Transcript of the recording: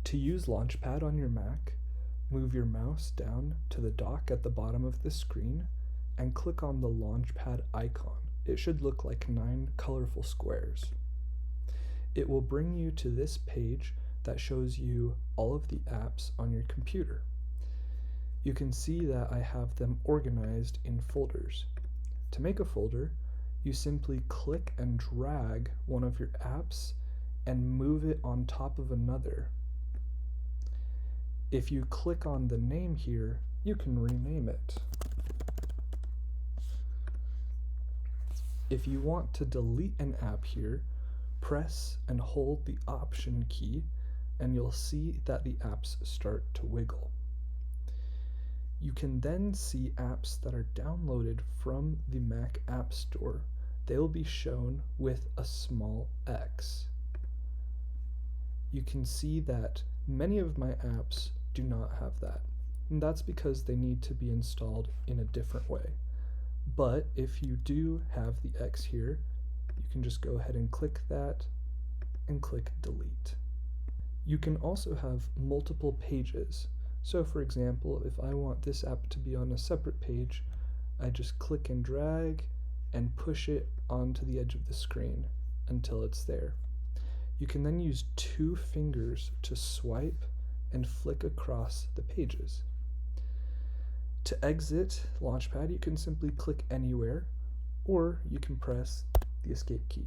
To use Launchpad on your Mac, move your mouse down to the dock at the bottom of the screen and click on the Launchpad icon. It should look like 9 colorful squares. It will bring you to this page that shows you all of the apps on your computer. You can see that I have them organized in folders. To make a folder, you simply click and drag one of your apps and move it on top of another. If you click on the name here, you can rename it. If you want to delete an app here, press and hold the Option key and you'll see that the apps start to wiggle. You can then see apps that are downloaded from the Mac App Store. They'll be shown with a small X. You can see that many of my apps do not have that, and that's because they need to be installed in a different way. But if you do have the X here, you can just go ahead and click that and click delete. You can also have multiple pages. So for example, if I want this app to be on a separate page, I just click and drag and push it onto the edge of the screen until it's there. You can then use 2 fingers to swipe and flick across the pages. To exit Launchpad, you can simply click anywhere, or you can press the escape key.